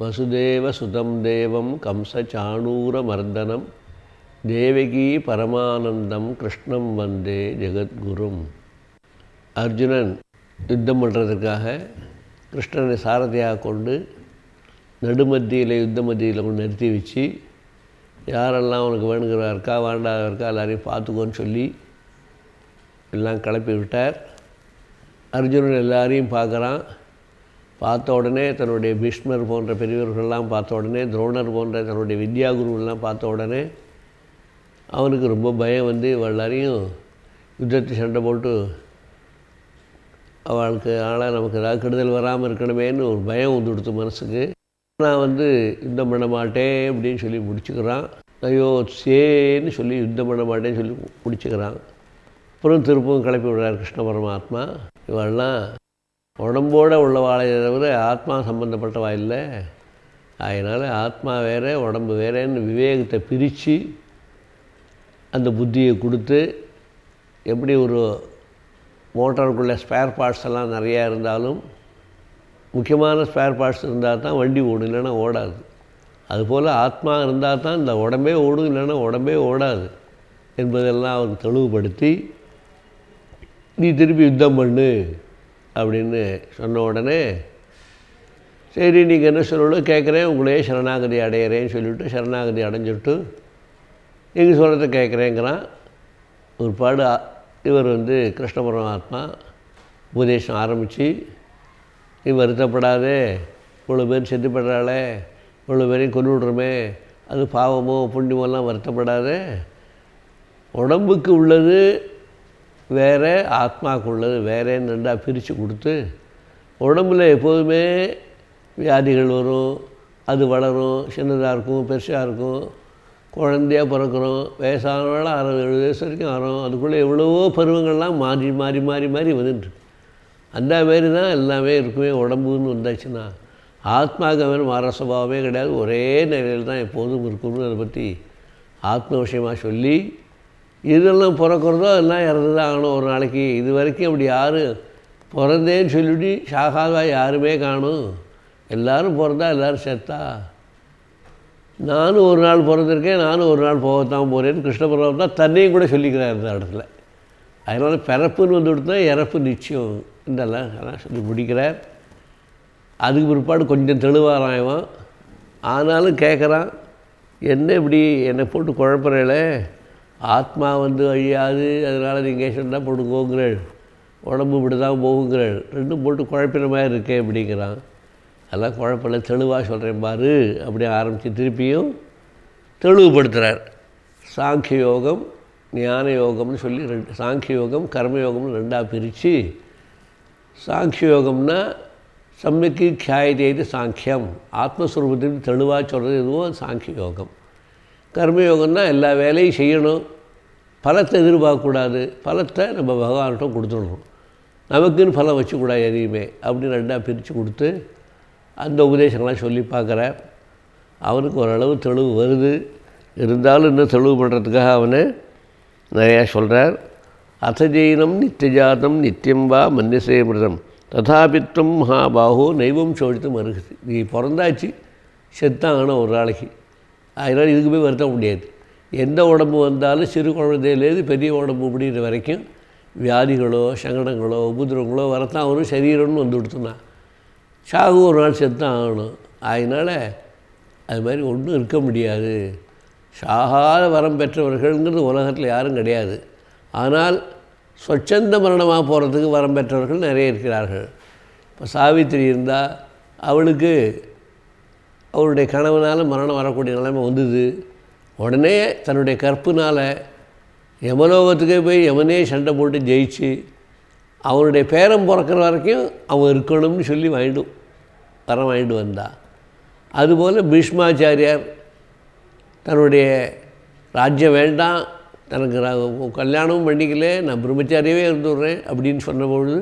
வசுதேவ சுதம் தேவம் கம்சச்சாணூரமர்தனம் தேவகி பரமானந்தம் கிருஷ்ணம் வந்தே ஜெகத்குரும். அர்ஜுனன் யுத்தம் பண்ணுறதுக்காக கிருஷ்ணனை சாரதியாக கொண்டு நடுமத்தியில் யுத்த மத்தியில் கொண்டு நிறுத்தி வச்சு யாரெல்லாம் அவனுக்கு வேணுங்கிறா இருக்கா வேண்டாத இருக்கா எல்லாரையும் பார்த்துக்கோன்னு சொல்லி எல்லாம் கிளப்பி விட்டார். அர்ஜுனன் எல்லாரையும் பார்க்குறான். பார்த்த உடனே தன்னுடைய பீஷ்மர் போன்ற பெரியவர்கள்லாம் பார்த்த உடனே, துரோணர் போன்ற தன்னுடைய வித்யா குருவெல்லாம் பார்த்த உடனே அவனுக்கு ரொம்ப பயம் வந்து எல்லாரையும் யுத்தத்தை சண்டை போட்டு அவளுக்கு ஆனால் நமக்கு ஏதாவது கெடுதல் வராமல் இருக்கணுமேன்னு ஒரு பயம் வந்து கொடுத்து மனசுக்கு. நான் யுத்தம் பண்ண மாட்டேன் அப்படின்னு சொல்லி முடிச்சுக்கிறான். ஐயோ சேன்னு சொல்லி யுத்தம் பண்ண மாட்டேன்னு சொல்லி முடிச்சுக்கிறான். அப்புறம் திருப்பவும் கிளப்பி விடுறார் கிருஷ்ண பரமாத்மா. இவெல்லாம் உடம்போடு உள்ளவாளை தவிர ஆத்மா சம்பந்தப்பட்டவா இல்லை. அதனால் ஆத்மா வேறு உடம்பு வேறேன்னு விவேகத்தை பிரித்து அந்த புத்தியை கொடுத்து, எப்படி ஒரு மோட்டாருக்குள்ளே ஸ்பேர் பார்ட்ஸ் எல்லாம் நிறையா இருந்தாலும் முக்கியமான ஸ்பேர் பார்ட்ஸ் இருந்தால் தான் வண்டி ஓடும், இல்லைன்னா ஓடாது. அதுபோல் ஆத்மா இருந்தால் தான் இந்த உடம்பே ஓடும், இல்லைன்னா உடம்பே ஓடாது என்பதெல்லாம் அவருக்கு தெளிவுபடுத்தி, நீ திருப்பி யுத்தம் பண்ணு அப்படின்னு சொன்ன உடனே, சரி நீங்கள் என்ன சொல்லணும் கேட்குறேன், உங்களையே சரணாகதி அடையிறேன்னு சொல்லிவிட்டு சரணாகதி அடைஞ்சிட்டு நீங்கள் சொல்கிறத கேட்குறேங்கிறான். ஒரு பாடு இவர் கிருஷ்ண பரமாத்மா உபதேசம் ஆரம்பித்து, நீ வருத்தப்படாதே, இவ்வளோ பேர் செத்துப்படுறாளே, இவ்வளோ பேரையும் கொண்டு விட்றோமே, அது பாவமோ புண்ணியமோலாம் வருத்தப்படாதே. உடம்புக்கு உள்ளது வேறு, ஆத்மாவுக்கு உள்ளது வேறேன்னு ரெண்டாக பிரித்து கொடுத்து, உடம்பில் எப்போதுமே வியாதிகள் வரும், அது வளரும், சின்னதாக இருக்கும் பெருசாக இருக்கும், குழந்தையாக பிறக்கிறோம், வயசானவளாக 60-70 வயசு வரைக்கும் வரும். அதுக்குள்ளே எவ்வளவோ பருவங்கள்லாம் மாறி மாறி மாறி மாறி வந்துட்டு அந்த மாரி தான் எல்லாமே இருக்குமே. உடம்புன்னு வந்தாச்சுன்னா ஆத்மாவுக்கு வேறு மாற சுபாவமே கிடையாது, ஒரே நிலையில் தான் எப்போதும் இருக்கணும்னு அதை பற்றி ஆத்ம விஷயமாக சொல்லி, இதெல்லாம் பிறக்கிறதோ எல்லாம் இறந்து தான் ஆகணும் ஒரு நாளைக்கு. இது வரைக்கும் அப்படி யார் பிறந்தேன்னு சொல்லிவிட்டு சாகாதா யாருமே காணும். எல்லோரும் பிறந்தா எல்லோரும் செத்தா. நானும் ஒரு நாள் பிறந்திருக்கேன், நானும் ஒரு நாள் போகத்தான் போகிறேன்னு கிருஷ்ண பரமாத்மா தன்னையும் கூட சொல்லிக்கிறார் இந்த இடத்துல. அதனால் பிறப்புன்னு கொடுத்தா இறப்பு நிச்சயம் இதெல்லாம் சொல்லி முடிக்கிறார். அதுக்கு பிற்பாடு கொஞ்சம் தெளிவாராயவான். ஆனாலும் கேட்குறான், என்ன இப்படி என்னை போட்டு குழப்பறேல, ஆத்மா அழியாது, அதனால் நீங்கள் சொன்னால் போட்டுக்கோங்கிறள், உடம்பு இப்படி தான் போகுங்கிறள், ரெண்டும் போட்டு குழப்பின மாதிரி இருக்கேன் அப்படிங்கிறான். அதெல்லாம் குழப்பில்ல, தெளிவாக சொல்கிறேன் பாரு அப்படி ஆரம்பித்து திருப்பியும் தெளிவுபடுத்துகிறார். சாங்கிய யோகம் ஞான யோகம்னு சொல்லி சாங்கிய யோகம் கர்மயோகம்னு ரெண்டாக பிரித்து, சாங்கிய யோகம்னா சம்யக்கு கியாயதேது சாங்கியம், ஆத்மஸ்வரூபத்திற்கு தெளிவாக சொல்கிறது எதுவோ சாங்கிய யோகம். கர்மயோகம்னா எல்லா வேலையும் செய்யணும், பலத்தை எதிர்பார்க்கக்கூடாது, பலத்தை நம்ம பகவான்கிட்ட கொடுத்துடணும், நமக்குன்னு பலம் வச்சுக்கூடாது எதையுமே அப்படின்னு ரெண்டாக பிரித்து கொடுத்து அந்த உபதேசங்கள்லாம் சொல்லி பார்க்குறேன். அவனுக்கு ஓரளவு தெளிவு வருது. இருந்தாலும் இன்னும் தெளிவு பண்ணுறதுக்காக அவனை நிறையா சொல்கிறார். அசஜீனம் நித்தியஜாதம் நித்தியம் வா மன்னிசே மிருதம் ததாபித்வம் மகாபாகோ நைவம் சோழித்து மருகுது. நீ பிறந்தாச்சு செத்தாங்கன்னு ஒரு நாளைக்கு, அதனால் இதுக்கு போய் வருத்த முடியாது. எந்த உடம்பு வந்தாலும் சிறு குழந்தையிலேருந்து பெரிய உடம்பு முடிகிற வரைக்கும் வியாதிகளோ சங்கடங்களோ உபதிரவங்களோ வரத்தான் வரும். சரீரம்னு கொடுத்துனா சாகு ஒரு நாள் செத்தான் ஆகணும். அதனால் அது மாதிரி ஒன்றும் இருக்க முடியாது. சாகாத வரம் பெற்றவர்கள்ங்கிறது உலகத்தில் யாரும் கிடையாது. ஆனால் சொச்சந்த மரணமாக போகிறதுக்கு வரம் பெற்றவர்கள் நிறைய இருக்கிறார்கள். இப்போ சாவித்திரி இருந்தால் அவளுக்கு அவருடைய கணவனால் மரணம் வரக்கூடிய நிலைமை வந்தது. உடனே தன்னுடைய கற்புனால் யமலோகத்துக்கே போய் யமனே சண்டை போட்டு ஜெயிச்சு அவனுடைய பேரம் பிறக்கிற வரைக்கும் அவன் இருக்கணும்னு சொல்லி வரம் வாங்கிட்டு வந்தா. அதுபோல் பீஷ்மாச்சாரியார் தன்னுடைய ராஜ்யம் வேண்டாம், தனக்கு கல்யாணமும் பண்ணிக்கல, நான் பிரம்மச்சாரியாவே இருந்துடுறேன் அப்படின்னு சொன்னபொழுது,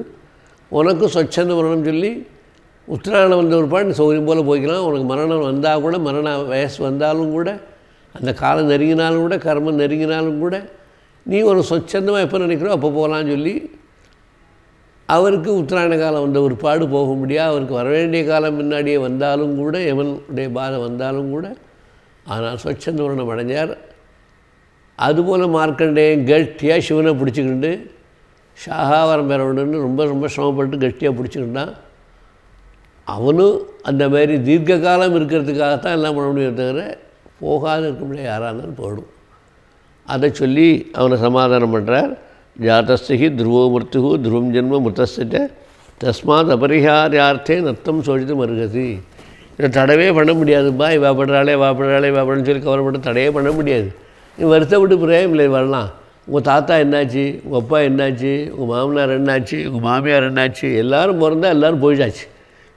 உனக்கும் சொச்சந்த மரணம் சொல்லி உத்தராயணம் வந்த ஒரு பாட்டு சௌகரியம் போல் போய்க்கலாம், உனக்கு மரணம் வந்தால் கூட மரண வயசு வந்தாலும் கூட அந்த காலம் நெருங்கினாலும் கூட கர்மம் நெருங்கினாலும் கூட நீ ஒரு சொச்சந்தமாக எப்போ நினைக்கிறோ அப்போ போகலான்னு சொல்லி அவருக்கு உத்தராயண காலம் வந்த ஒரு பாடு போக முடியாது. அவருக்கு வர வேண்டிய காலம் முன்னாடியே வந்தாலும் கூட, யமனுடைய பாதை வந்தாலும் கூட, ஆனால் ஸ்வச்சந்த மரணம் அடைஞ்சார். அதுபோல் மார்க்கண்டேயன் கட்டியாக சிவனை பிடிச்சிக்கிண்டு ஷாகாவரம் பெற வேண்டும்னு ரொம்ப ரொம்ப சிரமப்பட்டு கட்டியாக பிடிச்சிக்கிட்டான். அவனும் அந்த மாதிரி தீர்க்க காலம் இருக்கிறதுக்காகத்தான் எல்லாம் பண்ண முடியும், தவிர போகாது இருக்க முடியாது. யாராக இருந்தாலும் போயிடும். அதை சொல்லி அவனை சமாதானம் பண்ணுறார். ஜாதஸ்தி துருவோ மிருத்து துருவம் ஜென்ம மிருத்தஸ்ட தஸ்மாத் அபரிஹாரியார்த்தே நத்தம் சோழித்து மருகதி. இதை தடவே பண்ண முடியாதுப்பா, வாப்படுறாளே வாப்படுன்னு சொல்லி கவலைப்பட்டு தடையே பண்ண முடியாது. நீ வருத்தப்பட்டு பிரேம் இல்லை வரலாம். உங்கள் தாத்தா என்னாச்சு, உங்கள் அப்பா என்னாச்சு, உங்கள் மாமனார் என்னாச்சு, உங்கள் மாமியார் என்னாச்சு, எல்லோரும் பிறந்தால் எல்லோரும் போயிட்டாச்சு.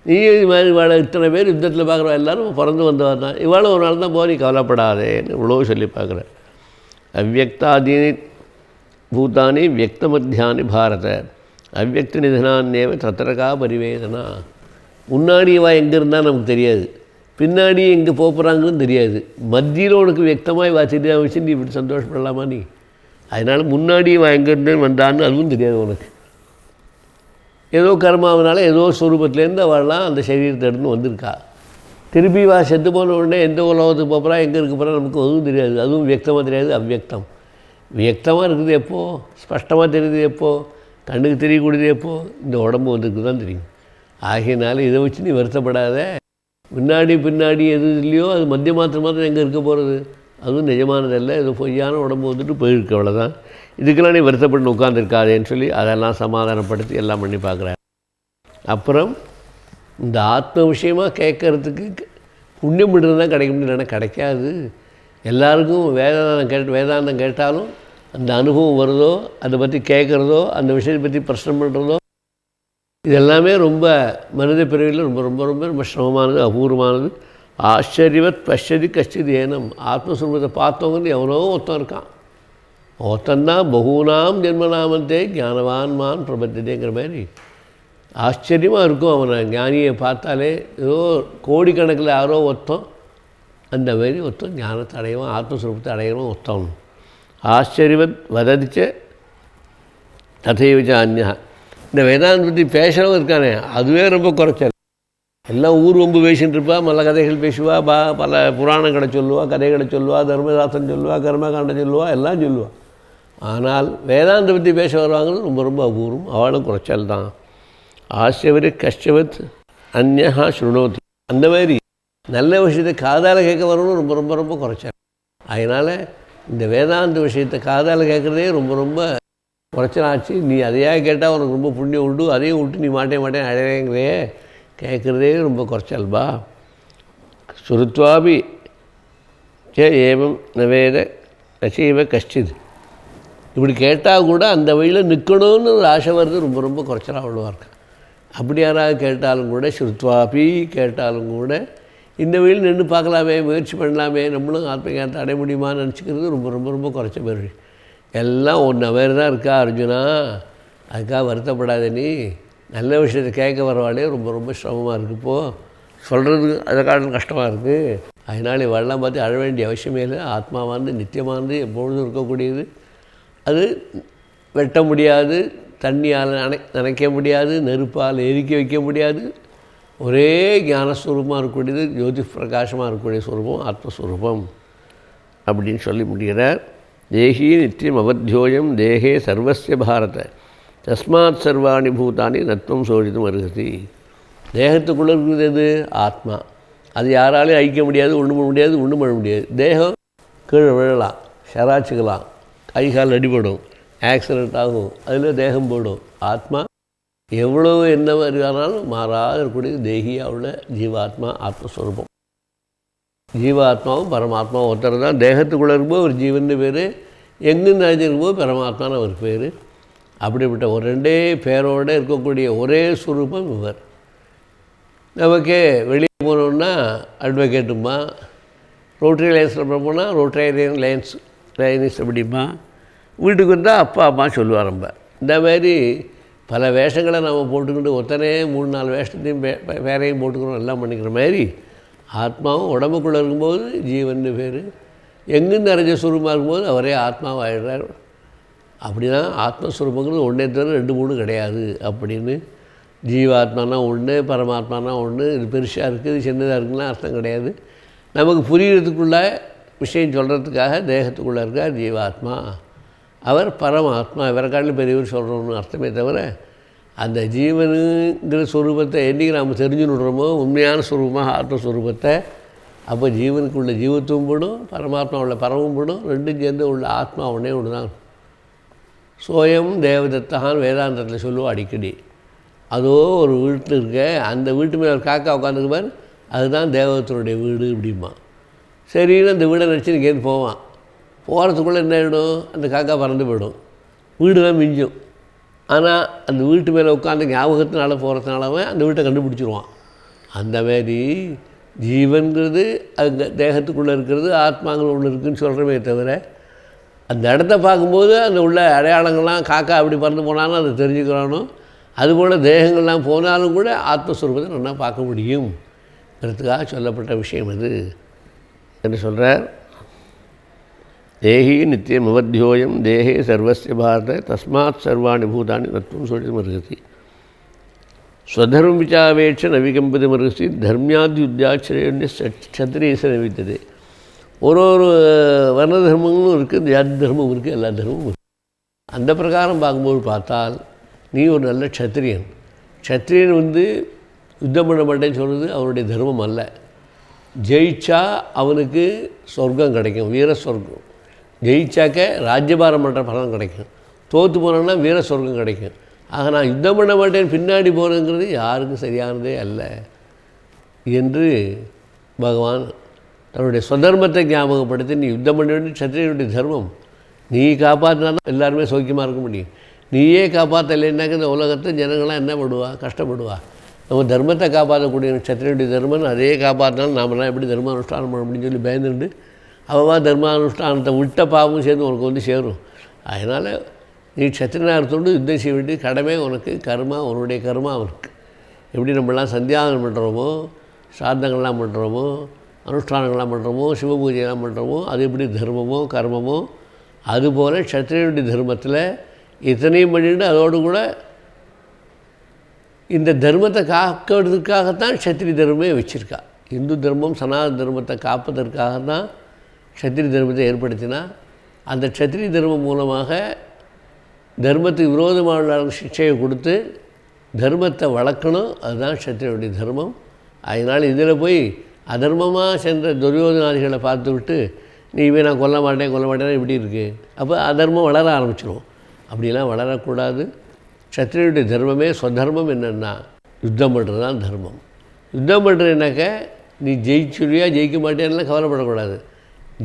நீ இது மாதிரி இவாளை இத்தனை பேர் யுத்தத்தில் பார்க்குறவா எல்லோரும் பிறந்து வந்தவா தான். இவாளை ஒரு நாள் தான் போய் கவலைப்படாதேன்னு இவ்வளோ சொல்லி பார்க்குறேன். அவ்வக்தாதீனி பூதானி வியக்தமத்தியானி பாரத அவ்வக்த நிதனான்னேவ தத்திரகா பரிவேதனா. முன்னாடி இவா எங்கே இருந்தால் நமக்கு தெரியாது, பின்னாடி எங்கே போகிறாங்கன்னு தெரியாது. மத்தியில் உனக்கு வியக்தமாக இவா தெரியாம வச்சு நீ இப்படி சந்தோஷப்படலாமா நீ? அதனால் முன்னாடி இவா எங்கேருந்து வந்தான்னு அதுவும் தெரியாது உனக்கு. ஏதோ கர்மாவனால ஏதோ ஸ்வரூபத்துலேருந்து அவள்லாம் அந்த சரீரத்தை எடுத்துன்னு வந்திருக்கா. திருப்பி வா செத்து போன உடனே எந்த உலகத்துக்கு போகிறா, எங்கே இருக்க போகிறா நமக்கு அதுவும் தெரியாது. அதுவும் வியக்தமாக தெரியாது, அவ்வியக்தம். வியக்தமாக இருக்குது எப்போது, ஸ்பஷ்டமாக தெரியுது எப்போது, கண்ணுக்கு தெரியக்கூடியது எப்போது, இந்த உடம்பு வந்துருக்கு தான் தெரியும். ஆகையினால இதை வச்சு நீ வருத்தப்படாத. முன்னாடி பின்னாடி எது இல்லையோ அது மத்திய மாத்திரம் எங்கே இருக்க போகிறது, அதுவும் நிஜமானதல்ல. இது பொய்யான உடம்பு வந்துட்டு போயிருக்கு, அவ்வளோதான். இதுக்கெல்லாம் நீ வருத்தப்பட்டு உட்காந்துருக்காதேன்னு சொல்லி அதெல்லாம் சமாதானப்படுத்தி எல்லாம் பண்ணி பார்க்குறாரு. அப்புறம் இந்த ஆத்ம விஷயமாக கேட்கறதுக்கு புண்ணியம் தான் கிடைக்க முடியலன்னா கிடைக்காது. எல்லாருக்கும் வேதாந்தம் கேட்டாலும் அந்த அனுபவம் வருதோ, அதை பற்றி கேட்குறதோ, அந்த விஷயத்தை பற்றி பிரச்சனை பண்ணுறதோ, இதெல்லாமே ரொம்ப மனித பிறவியில் ரொம்ப ரொம்ப ரொம்ப ரொம்ப சிரமமானது, அபூர்வமானது. ஆச்சரியவத் பஷ்யதி கஷ்டித் ஏனம். ஆத்மஸ்வரூபத்தை பார்த்தவங்க எவனோ ஒருத்தன் இருக்கான். ஒருத்தந்தான் பகூனாம் ஜென்மநாமந்தே ஞானவான்மான் பிரபத்தியதேங்கிற மாதிரி ஆச்சரியமாக இருக்கும். அவனை ஞானியை பார்த்தாலே ஏதோ கோடிக்கணக்கில் யாரோ ஒருத்தன் அந்த மாதிரி ஒருத்தன் ஞானத்தை அடையவன், ஆத்மஸ்வரூபத்தை அடையவன் ஒருத்தன். ஆச்சரியவத் வததிச்ச ததைவச்ச அந்யா. இந்த வேதாந்த பற்றி பேசுகிறவங்க இருக்கானே அதுவே ரொம்ப குறைச்சல். எல்லாம் ஊர் வம்பு பேசின்னு இருப்பா, நல்ல கதைகள் பேசுவா, பல புராணங்களை சொல்லுவா, கதைகளை சொல்லுவா, தர்மசாஸ்திரம் சொல்லுவா, கர்மகாண்டம் சொல்லுவா, எல்லாம் சொல்லுவா. ஆனால் வேதாந்த பற்றி பேச வருவாங்கன்னு ரொம்ப ரொம்ப அபூர்வம், அவளும் குறைச்சல் தான். ஆசியவரு கஷ்டவத் அந்யா ஸ்ருணோதி. அந்த மாதிரி நல்ல விஷயத்தை காதால் கேட்க வரணும் ரொம்ப ரொம்ப ரொம்ப குறைச்சல். அதனால் இந்த வேதாந்த விஷயத்தை காதால் கேட்குறதே ரொம்ப ரொம்ப குறைச்சலாச்சு. நீ அதையாக கேட்டால் உனக்கு ரொம்ப புண்ணியம் உண்டு, அதையும் விட்டு நீ மாட்டேன் அடையறேங்கிறே கேட்குறதே ரொம்ப குறைச்சல்பா. சுருத்வாபி சே ஏவம் நவேத நசீவ கஷ்டித். இப்படி கேட்டால் கூட அந்த வழியில் நிற்கணும்னு ஒரு ஆசை வருது, ரொம்ப ரொம்ப குறைச்சலாக உள்ளவார்க்க. அப்படி யாராவது கேட்டாலும் கூட, சுருத்வாபி கேட்டாலும் கூட இந்த வழியில் நின்று பார்க்கலாமே, முயற்சி பண்ணலாமே, நம்மளும் ஆத்மஞானத்தை அடைய முடியுமான்னு நினச்சிக்கிறது ரொம்ப ரொம்ப ரொம்ப குறைச்ச பேர். எல்லாம் ஒன்று மாதிரி தான் இருக்கா அர்ஜுனா. அதுக்காக வருத்தப்படாத நீ. நல்ல விஷயத்தை கேட்க வரவாளே ரொம்ப ரொம்ப சிரமமாக இருக்குது. இப்போது சொல்கிறது அதை காட்டிலும் கஷ்டமாக இருக்குது. அதனால் இவெல்லாம் பார்த்து அழ வேண்டிய அவசியமே இல்லை. ஆத்மாவானது நித்தியமானது, எப்பொழுதும் இருக்கக்கூடியது. அது வெட்ட முடியாது, தண்ணியால் நனைக்க முடியாது, நெருப்பால் எரிக்க வைக்க முடியாது. ஒரே ஞானஸ்வரூபமாக இருக்கக்கூடியது, ஜோதி பிரகாசமாக இருக்கக்கூடிய ஸ்வரூபம் ஆத்மஸ்வரூபம் அப்படின்னு சொல்லி முடிகிறார். தேகி நித்தியம் அவத்தியோயம் தேகே சர்வஸ்ய பாரத தஸ்மாத் சர்வாணி பூதானி நத்வம் சோழித்தும் அருகதி. தேகத்துக்குள்ளே இருக்கிறது எது? ஆத்மா. அது யாராலையும் அழிக்க முடியாது, ஒன்றும் பண்ண முடியாது, ஒன்றும் பண்ண முடியாது. தேகம் கீழே விழலாம், ஷராச்சிக்கலாம், கை கால் அடிபடும், ஆக்சிடெண்ட் ஆகும், அதில் தேகம் போடும். ஆத்மா எவ்வளோ என்ன மாதிரி ஆனாலும் மாறாத இருக்கக்கூடிய தேகியாக உள்ள ஜீவாத்மா ஆத்மஸ்வரூபம். ஜீவாத்மாவும் பரமாத்மாவும் ஒருத்தர் தான். தேகத்துக்குள்ளே இருக்கும்போது ஒரு ஜீவன் பேர், எங்கேருந்து அழிஞ்சிருக்கும்போது பரமாத்மான்னு ஒரு பேர். அப்படிப்பட்ட ஒரு ரெண்டே பேரோடு இருக்கக்கூடிய ஒரே ஸ்வரூபம் இவர். நமக்கே வெளியே போனோம்னா அட்வொகேட்டுமா, ரோட்டரி லைன்ஸில் போனால் ரோட்டரியன் லைன்ஸ் அப்படிமா, வீட்டுக்கு வந்தால் அப்பா அம்மா சொல்லுவார். நம்ம இந்த மாதிரி பல வேஷங்களை நம்ம போட்டுக்கிட்டு ஒருத்தனே 3-4 வேஷத்தையும் வேறையும் போட்டுக்கிறோம், எல்லாம் பண்ணிக்கிற மாதிரி ஆத்மாவும் உடம்புக்குள்ளே இருக்கும்போது ஜீவன் பேர், எங்கேருந்து நிறைஞ்ச சுரூபமாக இருக்கும்போது அவரே ஆத்மாவாகிடுறார். அப்படின்னா ஆத்மஸ்வரூபங்கிறது ஒன்றே தவிர 2 3 கிடையாது அப்படின்னு. ஜீவாத்மானா ஒன்று, பரமாத்மானா ஒன்று, இது பெருசாக இருக்குது, இது சின்னதாக இருக்குன்னா அர்த்தம் கிடையாது. நமக்கு புரிகிறதுக்குள்ள விஷயம் சொல்கிறதுக்காக தேகத்துக்குள்ளே இருக்கார் ஜீவாத்மா, அவர் பரமாத்மா, இவரை காட்டிலும் பெரியவர் சொல்கிறோம்னு அர்த்தமே தவிர அந்த ஜீவனுங்கிற ஸ்வரூபத்தை என்றைக்கு நாம் தெரிஞ்சுன்னுடுறோமோ உண்மையான ஸ்வரூபமாக ஆத்மஸ்வரூபத்தை, அப்போ ஜீவனுக்குள்ள ஜீவத்துவம் படும், பரமாத்மா உள்ள பரமும் படும், ரெண்டும் சேர்ந்து உள்ள ஆத்மா ஒன்றே ஒன்று தான். சோயம் தேவதத்தான் வேதாந்தத்தில் சொல்லுவோம் அடிக்கடி. அதோ ஒரு வீட்டில் இருக்க, அந்த வீட்டு மேலே ஒரு காக்கா உட்காந்துக்குப்பார், அதுதான் தேவதத்தனுடைய வீடு அப்படிமா. சரின்னு அந்த வீடை நினச்சி இங்கேருந்து போவான். போகிறதுக்குள்ளே என்ன ஆகிடும், அந்த காக்கா பறந்து போயிடும், வீடு தான் மிஞ்சும். ஆனால் அந்த வீட்டு மேலே உட்காந்து ஞாபகத்தினால போகிறதுனாலவே அந்த வீட்டை கண்டுபிடிச்சிருவான். அந்தமாரி ஜீவன்கிறது அங்கே தேகத்துக்குள்ளே இருக்கிறது, ஆத்மாங்கள் ஒன்று இருக்குதுன்னு சொல்கிறமே தவிர அந்த இடத்த பார்க்கும்போது அந்த உள்ள அடையாளங்கள்லாம் காக்கா அப்படி பறந்து போனாலும் அதை தெரிஞ்சுக்கிறானோ, அதுபோல் தேகங்கள்லாம் போனாலும் கூட ஆத்மஸ்வரூபத்தை நல்லா பார்க்க முடியும்ங்கிறதுக்காக சொல்லப்பட்ட விஷயம் இது. என்ன சொல்கிறார்? தேஹி நித்தியம் அவத்தியோயம் தேஹே சர்வஸ்ய பாரத தஸ்மாத் சர்வாணி பூதானி தத்துவம் சொல்லி மருகதி ஸ்வதர்ம விசாவேட்ச நவிகம்பதி மருகசி தர்மியாதி யுத்தியாச்சரிய சத்திரியச நவித்தது. ஒரு வர்ண தர்மங்களும் இருக்குது, ஜாதி தர்மம் இருக்குது, எல்லா தர்மமும் இருக்குது. அந்த பிரகாரம் பார்க்கும்போது பார்த்தால் நீ ஒரு நல்ல க்ஷத்திரியன். க்ஷத்திரியன் யுத்தம் பண்ண மாட்டேன்னு சொல்கிறது அவனுடைய தர்மம் அல்ல. ஜெயிச்சா அவனுக்கு சொர்க்கம் கிடைக்கும், வீர சொர்க்கம். ஜெயிச்சாக்க ராஜ்யபாரம் பண்ணுற பலன் கிடைக்கும். தோற்று போனோன்னா வீர சொர்க்கம் கிடைக்கும். ஆக நான் யுத்தம் பண்ண மாட்டேன் பின்னாடி போகிறேங்கிறது யாருக்கும் சரியானதே அல்ல என்று பகவான் தன்னுடைய சுதர்மத்தை ஞாபகப்படுத்தி, நீ யுத்தம் பண்ண வேண்டிய க்ஷத்திரியனுடைய தர்மம், நீ காப்பாற்றினா தான் எல்லாருமே சௌக்கியமாக இருக்க முடியும். நீயே காப்பாற்றலைன்னாக்க இந்த உலகத்தை ஜனங்களாம் என்ன பண்ணுவா, கஷ்டப்படுவா. நம்ம தர்மத்தை காப்பாற்றக்கூடிய க்ஷத்திரியனுடைய தர்மம், அதே காப்பாற்றினாலும் நாமெல்லாம் எப்படி தர்மானுஷ்டானம் பண்ண அப்படின்னு சொல்லி பயந்துட்டு அவவா தர்மானுஷ்டானத்தை விட்ட பாவமும் சேர்ந்து உனக்கு சேரும். அதனால் நீ க்ஷத்திரியனாக இருந்தோண்டு யுத்தம் செய்ய வேண்டிய கடமை உனக்கு, கர்மா உன்னுடைய கர்மா அவனுக்கு. எப்படி நம்மளாம் சந்தியாவனம் பண்ணுறோமோ, சாதங்கள்லாம் பண்ணுறோமோ, அனுஷ்டானங்கள்லாம் பண்ணுறோமோ, சிவபூஜையெல்லாம் பண்ணுறோமோ, அது எப்படி தர்மமோ கர்மமோ, அதுபோல் க்ஷத்திரியனுடைய தர்மத்தில் இத்தனையும் பண்ணிட்டு அதோடு கூட இந்த தர்மத்தை காக்கிறதுக்காகத்தான் க்ஷத்திரிய தர்மமே வச்சுருக்கா. இந்து தர்மம் சனாதன தர்மத்தை காப்பதற்காகத்தான் க்ஷத்திரிய தர்மத்தை ஏற்படுத்தினா, அந்த க்ஷத்திரிய தர்மம் மூலமாக தர்மத்துக்கு விரோதமான சிக்ஷையை கொடுத்து தர்மத்தை வளர்க்கணும். அதுதான் க்ஷத்திரியனுடைய தர்மம். அதனால் இதில் போய் அதர்மமாக சென்ற துரியோதனாதிகளை பார்த்து விட்டு நீ நான் கொல்ல மாட்டேன் இப்படி இருக்குது, அப்போ அதர்மம் வளர ஆரம்பிச்சிடும். அப்படிலாம் வளரக்கூடாது. க்ஷத்திரியனுடைய தர்மமே ஸ்வதர்மம் என்னென்னா யுத்தம் பண்ணுறது தான் தர்மம். யுத்தம் பண்ணுறதுனாக்க நீ ஜெயிச்சுருவியா ஜெயிக்க மாட்டேன்னா கவலைப்படக்கூடாது.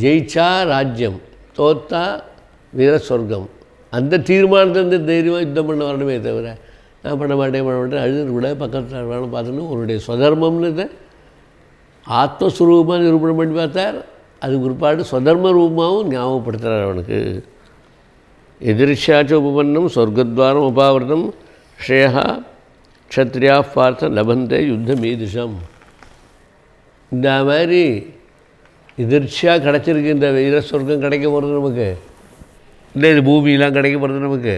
ஜெயிச்சா ராஜ்யம், தோத்தா வீர சொர்க்கம். அந்த தீர்மானத்திலேருந்து தைரியமாக யுத்தம் பண்ண வரணுமே தவிர நான் பண்ண மாட்டேன் அழுது கூட பக்கத்தில் வேணும் பார்த்துன்னு உன்னுடைய ஸ்வதர்மம்னு ஆத்மஸ்வரூபமாக நிரூபணம் பண்ணி பார்த்தார். அதுக்கு பிற்பாடு ஸ்வதர்ம ரூபமாகவும் ஞாபகப்படுத்துகிறார் அவனுக்கு. எதிர்ஷாச்ச உபபன்னம் சொர்க்கத்வாரம் உபாவிரதம் ஷேயா க்ஷத்ரியா பார்த்த லபந்தே யுத்த மீதிஷம். இந்த மாதிரி எதிர்ச்சியாக கிடச்சிருக்கு. இந்த வீர சொர்க்கம் கிடைக்க போகிறது நமக்கு இல்லை, இது பூமியெலாம் கிடைக்க போகிறது நமக்கு.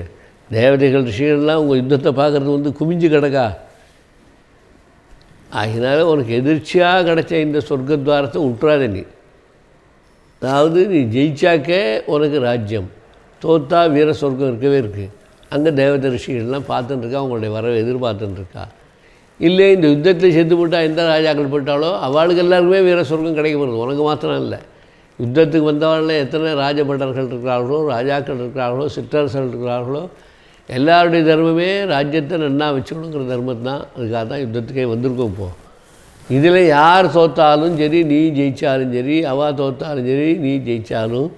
தேவதைகள் ரிஷிகள்லாம் உங்கள் யுத்தத்தை பார்க்குறது குமிஞ்சு கிடக்கா. அதனால் உனக்கு எதிர்ச்சியாக கிடைச்ச இந்த சொர்க்கத்வாரத்தை விட்டுறாத நீ. அதாவது நீ ஜெயிச்சாக்கே உனக்கு ராஜ்யம், தோத்தா வீர சொர்க்கம் இருக்கவே இருக்குது. அங்கே தேவதை ரிஷிகள்லாம் பார்த்துட்டுருக்கா, அவங்களுடைய வரவை எதிர்பார்த்துட்டுருக்கா. இல்லை இந்த யுத்தத்தில் செத்து போட்டால் எந்த ராஜாக்கள் போட்டாலோ அவளுக்கு எல்லாருக்குமே வீர சொர்க்கம் கிடைக்க போகிறது, உனக்கு மாத்திரம் இல்லை. யுத்தத்துக்கு வந்தவாளில் எத்தனை ராஜபட்டர்கள் இருக்கிறார்களோ, ராஜாக்கள் இருக்கிறார்களோ, சிற்றரசர்கள் இருக்கிறார்களோ, எல்லாருடைய தர்மமே ராஜ்யத்தை நன்னா வச்சுக்கணுங்கிற தர்மம் தான். அதுக்காக தான் யுத்தத்துக்கே வந்திருக்கோம். இப்போது இதில் யார் தோற்றாலும் சரி, நீ ஜெயித்தாலும் சரி, அவள் தோற்றாலும் சரி, நீ ஜெயித்தாலும்,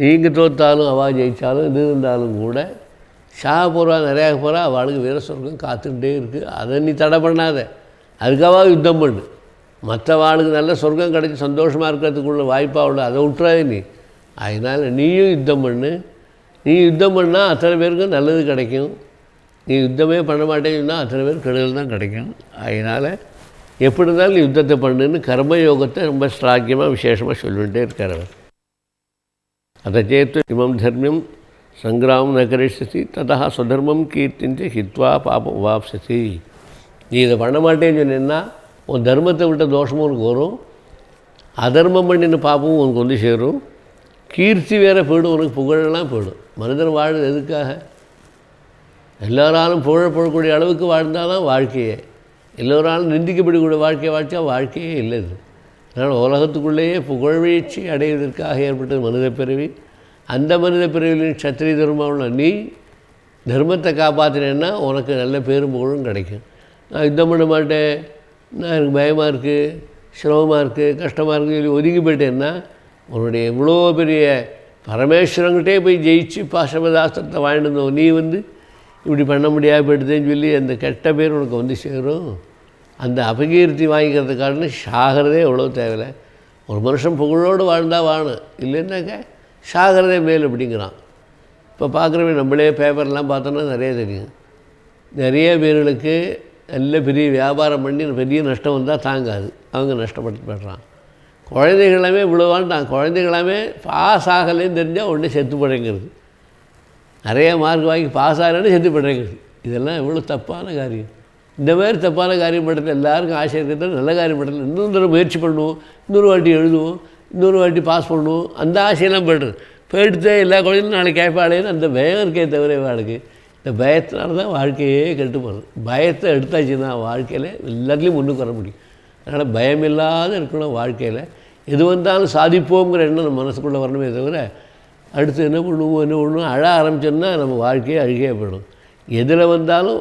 நீங்கள் தோற்றாலும் அவள் ஜெயித்தாலும், இது இருந்தாலும் கூட சாக போகிறா நிறையா போகிறா, அவளுக்கு வீர சொர்க்கம் காத்துக்கிட்டே இருக்குது. அதை நீ தடை பண்ணாத, அதுக்காக யுத்தம் பண்ணு. மற்ற வாழ்க்கை நல்ல சொர்க்கம் கிடச்சி சந்தோஷமாக இருக்கிறதுக்குள்ள வாய்ப்பாக உள்ள அதை விட்டுறாது நீ. அதனால் நீயும் யுத்தம் பண்ணு. நீ யுத்தம் பண்ணால் அத்தனை பேருக்கும் நல்லது கிடைக்கும். நீ யுத்தமே பண்ண மாட்டேன்னா அத்தனை பேர் கெடுதல் தான் கிடைக்கும். அதனால் எப்படி இருந்தாலும் நீ யுத்தத்தை பண்ணுன்னு கர்மயோகத்தை ரொம்ப ஸ்லாக்கியமாக விசேஷமாக சொல்லிகிட்டே இருக்கார் அவர். அதை சேர்த்து இமம் தர்மியம் சங்கிராமம் ந கரிஷ்யசி ததா சுதர்மம் கீர்த்திஞ்ச ஹித்வா பாபம் வாப்சசி. நீ இதை பண்ண மாட்டேன்னு சொன்னீங்கன்னா உன் தர்மத்தை விட்ட தோஷமும் உனக்கு வரும், அதர்மம் பண்ணின பாப்பமும் உனக்கு வந்து சேரும், கீர்த்தி வேற போய்டும், உனக்கு புகழெல்லாம் போய்டும். மனிதன் வாழுது எதுக்காக? எல்லோராலும் புகழப்படக்கூடிய அளவுக்கு வாழ்ந்தால் தான் வாழ்க்கையே. எல்லோராலும் நிந்திக்கப்படக்கூடிய வாழ்க்கையா வாழ்க்கையே இல்லை இது. அதனால் உலகத்துக்குள்ளேயே புகழ்வீழ்ச்சி அடைவதற்காக ஏற்பட்டது மனித பிறவி. அந்த மனித பிறவியின் சத்திரிய தர்மம்னா நீ தர்மத்தை காப்பாற்றினேன்னா உனக்கு நல்ல பேரும் புகழும் கிடைக்கும். நான் யுத்தம் பண்ண மாட்டேன், நான் எனக்கு பயமாக இருக்குது, சிரமமாக இருக்குது, கஷ்டமாக இருக்குது சொல்லி ஒதுங்கி போயிட்டேன்னா உன்னுடைய இவ்வளோ பெரிய பரமேஸ்வரங்கிட்டே போய் ஜெயிச்சு பாசமதாஸ்திரத்தை வாழ்ந்துருந்தோம் நீ இப்படி பண்ண முடியாது போயிடுதுன்னு சொல்லி அந்த கெட்ட பேர் உனக்கு வந்து சேரும். அந்த அபகீர்த்தி வாங்கிக்கிறதுக்கான சாகிறதே எவ்வளோ தேவையில்லை. ஒரு மனுஷன் புகழோடு வாழ்ந்தால் வாழணும், இல்லைன்னாக்க சாகிறதே மேல் அப்படிங்கிறான். இப்போ பார்க்குறவே நம்மளே பேப்பர்லாம் பார்த்தோன்னா நிறைய தெரியும். நிறைய பேர்களுக்கு நல்ல பெரிய வியாபாரம் பண்ணி பெரிய நஷ்டம் வந்தால் தாங்காது, அவங்க நஷ்டப்பட்டு போய்ட்றான். குழந்தைகளாமே இவ்வளோ வாழ்ந்தான், குழந்தைகளாமே பாஸ் ஆகலைன்னு தெரிஞ்சால் உடனே செத்து படைங்கிறது. நிறைய மார்க் வாங்கி பாஸ் ஆகலைன்னு செத்து படைங்கிறது. இதெல்லாம் எவ்வளோ தப்பான காரியம். இந்த மாதிரி தப்பான காரியம் பண்ணுறது எல்லாருக்கும் ஆசை இருக்கிறது, நல்ல காரியம் பண்ணுறது இன்னொரு தடவை முயற்சி பண்ணுவோம், இன்னொரு வாட்டி எழுதுவோம், இன்னொரு வாட்டி பாஸ் பண்ணுவோம், அந்த ஆசையெல்லாம் போய்டுறது. போயிடுத்தே எல்லா குழந்தையும் நாளைக்கு கேட்பாளேன்னு அந்த பயம் இருக்கே தவிர வாழ்க்கை. இந்த பயத்தினால தான் வாழ்க்கையே கெட்டு போகிறது. பயத்தை எடுத்தாச்சுன்னா வாழ்க்கையில் எல்லாத்துலேயும் முன்னுக்கு வர முடியும். அதனால் பயமில்லாத இருக்கணும் வாழ்க்கையில். எது வந்தாலும் சாதிப்போங்கிற எண்ணம் நம்ம மனசுக்குள்ளே வரணுமே தவிர அடுத்து என்ன பண்ணுவோம் அழ ஆரம்பிச்சோன்னா நம்ம வாழ்க்கையே அழுகையாக போயிடும். எதில் வந்தாலும்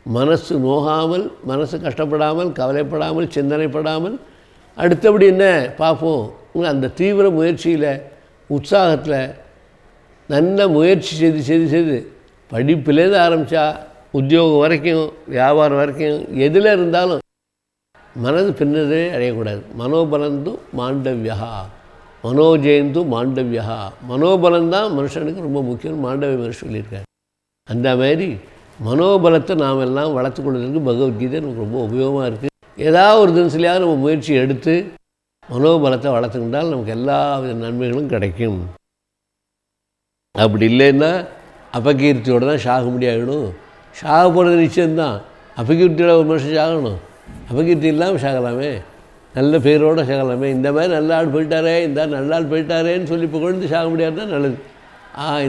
மனசு நோகாமல், மனசு கஷ்டப்படாமல், கவலைப்படாமல், சிந்தனைப்படாமல் அடுத்தபடி என்ன பார்ப்போம் அந்த தீவிர முயற்சியில் உற்சாகத்தில் நல்ல முயற்சி செய்து படிப்புலேருந்து ஆரம்பித்தா உத்தியோகம் வரைக்கும் வியாபாரம் வரைக்கும் எதில் இருந்தாலும் மனது பின்னதே அடையக்கூடாது. மனோபலந்து மாண்டவியா, மனோஜெயந்து மாண்டவியா. மனோபலம்தான் மனுஷனுக்கு ரொம்ப முக்கியம், மாண்டவிய மனுஷன் சொல்லியிருக்காரு. அந்த மாதிரி மனோபலத்தை நாம் எல்லாம் வளர்த்து கொள்வதற்கு பகவத்கீதை நமக்கு ரொம்ப உபயோகமாக இருக்குது. ஏதாவது ஒரு தினத்துலையாவது நம்ம முயற்சி எடுத்து மனோபலத்தை வளர்த்துக்கிட்டால் நமக்கு எல்லா வித நன்மைகளும் கிடைக்கும். அப்படி இல்லைன்னா அபகீர்த்தியோடு தான் சாக முடியாகிடும். சாக போகிறது நிச்சயம்தான். அபகீர்த்தியோட ஒரு மனுஷன் சாகணும், அபகீர்த்தி இல்லாமல் சாகலாமே, நல்ல பேரோடு சாகலாமே. இந்த மாதிரி நல்ல ஆள் போயிட்டாரே, இந்த ஆள் நல்ல ஆள் போயிட்டாரேன்னு சொல்லி இப்போ குழந்தை சாக முடியாதுதான் நல்லது.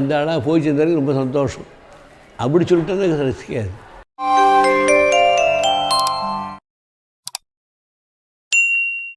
இந்த ஆளாக போய் சேர்ந்ததுக்கு ரொம்ப சந்தோஷம் அப்படி சொல்லிட்டு ரசிக்காது.